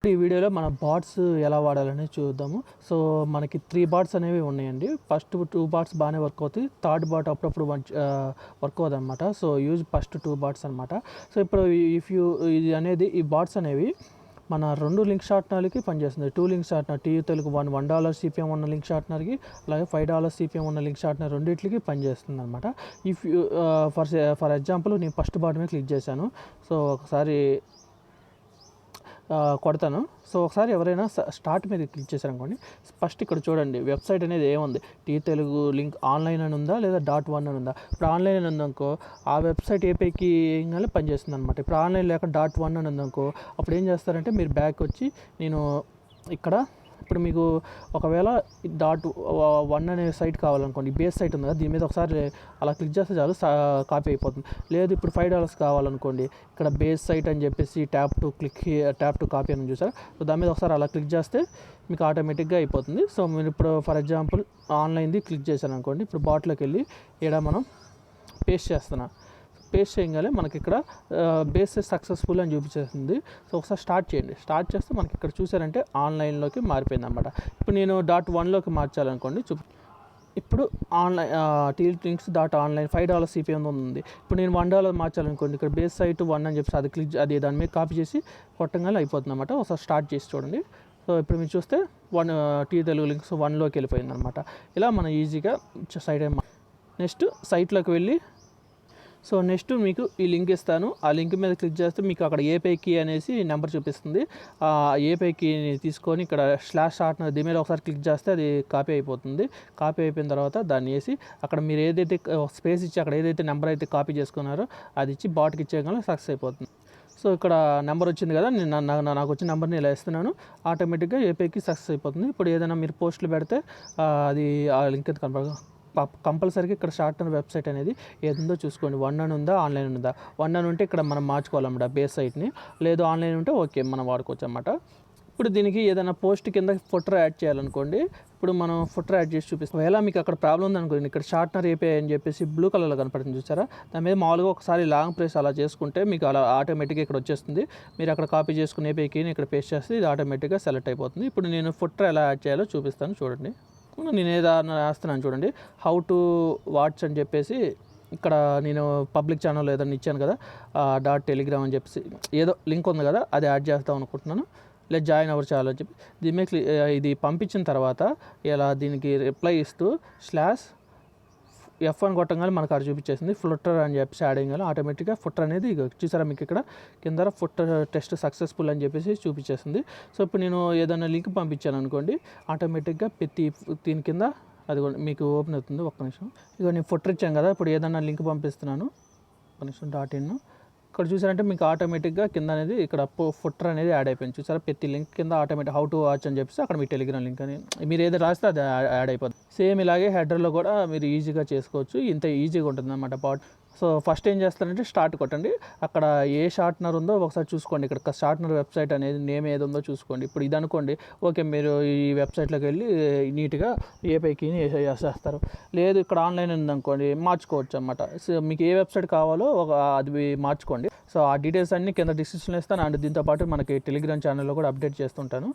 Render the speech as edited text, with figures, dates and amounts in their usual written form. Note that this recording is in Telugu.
ఈ వీడియోలో మన బాట్స్ ఎలా వాడాలని చూద్దాము. సో మనకి 3 బాట్స్ అనేవి ఉన్నాయండి. ఫస్ట్ 2 బాట్స్ బాగానే వర్క్ అవుతాయి. థర్డ్ బాట్ అప్పుడప్పుడు వర్క్ అవ్వదన్నమాట. సో యూజ్ ఫస్ట్ 2 బాట్స్ అనమాట. సో ఇప్పుడు ఈ బాట్స్ అనేవి మన 2 లింక్ షార్ట్నర్లకి పనిచేస్తుంది. 2 లింక్ షార్ట్నర్ తెలుగు $1 CPM ఉన్న లింక్ షార్ట్నర్కి, అలాగే $5 CPM ఉన్న లింక్ షార్ట్నర్ రెండింటికి పనిచేస్తుంది అనమాట. ఫర్ ఎగ్జాంపుల్ నేను ఫస్ట్ బాట్ మీద క్లిక్ చేశాను. సో ఒకసారి కొడతాను. సో ఒకసారి ఎవరైనా స్టార్ట్ మీద క్లిక్ చేశారనుకోండి, ఫస్ట్ ఇక్కడ చూడండి వెబ్సైట్ అనేది ఏముంది, తెలుగు లింక్ ఆన్లైన్ అని ఉందా లేదా .1 అని ఉందా. ఇప్పుడు ఆన్లైన్ అని ఉందనుకో ఆ వెబ్సైట్ ఏపీకి పనిచేస్తుంది అనమాట. ఇప్పుడు ఆన్లైన్ లేక .1 అని ఉందనుకో అప్పుడు ఏం చేస్తారంటే మీరు బ్యాక్ వచ్చి నేను ఇక్కడ ఇప్పుడు మీకు ఒకవేళ .1 అనే సైట్ కావాలనుకోండి, బేస్ సైట్ ఉంది కదా, దీని మీద ఒకసారి అలా క్లిక్ చేస్తే చాలు కాపీ అయిపోతుంది. లేదు ఇప్పుడు $5 కావాలనుకోండి, ఇక్కడ బేస్ సైట్ అని చెప్పేసి ట్యాప్ టు కాపీ అని చూసారు. సో దాని మీద ఒకసారి అలా క్లిక్ చేస్తే మీకు ఆటోమేటిక్గా అయిపోతుంది. సో మీరు ఇప్పుడు ఫర్ ఎగ్జాంపుల్ ఆన్లైన్ది క్లిక్ చేశాను అనుకోండి, ఇప్పుడు బాట్లోకి వెళ్ళి ఇక్కడ మనం పేస్ట్ చేయగానే మనకి ఇక్కడ బేస్ సక్సెస్ఫుల్ అని చూపించేస్తుంది. సో ఒకసారి స్టార్ట్ చేస్తే మనకి ఇక్కడ చూసారంటే ఆన్లైన్లోకి మారిపోయింది అనమాట. ఇప్పుడు నేను .1లోకి మార్చాలనుకోండి, ఇప్పుడు ఆన్లైన్ tulinks .online $5 CPM ఉంది. ఇప్పుడు నేను $1 మార్చాలనుకోండి, ఇక్కడ బేస్ సైట్ 1 అని చెప్పి అది దాని మీద కాపీ చేసి కొట్టంగానే అయిపోతుంది అనమాట. ఒకసారి స్టార్ట్ చేసి చూడండి. సో ఇప్పుడు మీరు చూస్తే తెలుగు లింక్స్ 1లోకి వెళ్ళిపోయింది అనమాట. ఇలా మనం ఈజీగా నెక్స్ట్ సైట్లోకి వెళ్ళి సో నెక్స్ట్ మీకు ఈ లింక్ ఇస్తాను. ఆ లింక్ మీద క్లిక్ చేస్తే మీకు అక్కడ ఏపీఐ కీ అనేసి నెంబర్ చూపిస్తుంది. ఆ ఏపీఐ కీని తీసుకొని ఇక్కడ /షార్ట్నర్ దీని మీద ఒకసారి క్లిక్ చేస్తే అది కాపీ అయిపోతుంది. కాపీ అయిపోయిన తర్వాత దాన్ని వేసి అక్కడ మీరు ఏదైతే స్పేస్ ఇచ్చి అక్కడ ఏదైతే నెంబర్ అయితే కాపీ చేసుకున్నారో అది ఇచ్చి బాట్కి ఇచ్చేయగల సక్సెస్ అయిపోతుంది. సో ఇక్కడ నెంబర్ వచ్చింది కదా, నాకు వచ్చిన నెంబర్ని ఇలా ఇస్తున్నాను, ఆటోమేటిక్గా ఏపీఐకి సక్సెస్ అయిపోతుంది. ఇప్పుడు ఏదైనా మీరు పోస్టులు పెడితే అది ఆ లింక్ అయితే కనపడదు. కంపల్సరీగా ఇక్కడ షార్ట్నర్ వెబ్సైట్ అనేది ఏదుందో చూసుకోండి. 1 అని ఉందా, ఆన్లైన్ ఉందా. 1 అని ఉంటే ఇక్కడ మనం మార్చుకోవాలన్నమాట బేస్ సైట్ని, లేదు ఆన్లైన్ ఉంటే ఓకే మనం వాడుకోవచ్చు అన్నమాట. ఇప్పుడు దీనికి ఏదైనా పోస్ట్ కింద ఫుటర్ యాడ్ చేయాలనుకోండి, ఇప్పుడు మనం ఫుటర్ యాడ్ చేసి చూపిస్తాం. ఎలా మీకు అక్కడ ప్రాబ్లం ఉందనుకోండి, ఇక్కడ షార్ట్నర్ ఏపీఐ అని చెప్పేసి బ్లూ కలర్లో కనపడుతుంది చూసారా, దాని మీద మామూలుగా ఒకసారి లాంగ్ ప్రెస్ అలా చేసుకుంటే మీకు అలా ఆటోమేటిక్గా ఇక్కడ వచ్చేస్తుంది. మీరు అక్కడ కాపీ చేసుకుని ఏపీఐకి ఇక్కడ పేస్ట్ చేస్తే ఇది ఆటోమేటిక్గా సెలెక్ట్ అయిపోతుంది. ఇప్పుడు నేను ఫుటర్ ఎలా యాడ్ చేయాలో చూపిస్తాను చూడండి. నేను ఏదైనా వేస్తున్నాను చూడండి, హౌ టు వాచ్ అని చెప్పేసి ఇక్కడ నేను పబ్లిక్ ఛానల్ ఏదైనా ఇచ్చాను కదా, .telegram అని చెప్పేసి ఏదో లింక్ ఉంది కదా, అది యాడ్ చేస్తాం అనుకుంటున్నాను. లేదా జాయిన్ అవర్ ఛానల్ అని చెప్పి దీని మీద ఇది పంపించిన తర్వాత ఇలా దీనికి రిప్లై ఇస్తూ /F1 కొట్టంగానే మనకు అది చూపించేసింది. ఫుటర్ అని చెప్పేసి యాడ్ అయ్యగానే ఆటోమేటిక్గా ఫుటర్ అనేది చూసారా మీకు ఇక్కడ కింద ఫుటర్ టెస్ట్ సక్సెస్ఫుల్ అని చెప్పేసి చూపించేసింది. సో ఇప్పుడు నేను ఏదైనా లింక్ పంపించాను అనుకోండి, ఆటోమేటిక్గా దీని కింద అది మీకు ఓపెన్ అవుతుంది. ఒక్క నిమిషం, ఇక నేను ఫుటర్ ఇచ్చాను కదా, ఇప్పుడు ఏదైనా లింక్ పంపిస్తున్నాను, ఒక్క నిమిషం .in ఇక్కడ చూసారంటే మీకు ఆటోమేటిక్గా కింద అనేది ఇక్కడ ఫుటర్ అనేది యాడ్ అయిపోయింది చూసారా. ప్రతి లింక్ కింద ఆటోమేటిక్ హౌ టు వాచ్ అని చెప్పేసి అక్కడ మీ టెలిగ్రామ్ లింక్ అని మీరు ఏదో రాస్తే అది యాడ్ అయిపోతుంది. సేమ్ ఇలాగే హెడర్లో కూడా మీరు ఈజీగా చేసుకోవచ్చు. ఇంత ఈజీగా ఉంటుంది అన్నమాట బాట్. సో ఫస్ట్ ఏం చేస్తారంటే స్టార్ట్ కొట్టండి, అక్కడ ఏ షార్ట్నర్ ఉందో ఒకసారి చూసుకోండి. ఇక్కడ షార్ట్నర్ వెబ్సైట్ అనేది నేమ్ ఏది ఉందో చూసుకోండి. ఇప్పుడు ఇది అనుకోండి, ఓకే మీరు ఈ వెబ్సైట్లోకి వెళ్ళి నీట్గా ఏపీఐకి వేసేస్తారు. లేదు ఇక్కడ ఆన్లైన్ ఉందనుకోండి, మార్చుకోవచ్చు అన్నమాట. సో మీకు ఏ వెబ్సైట్ కావాలో అది మార్చుకోండి. సో ఆ డీటెయిల్స్ అన్నీ కింద డిస్క్రిప్షన్లో ఇస్తాను. అండ్ దీంతోపాటు మనకి టెలిగ్రామ్ ఛానల్లో కూడా అప్డేట్ చేస్తుంటాను.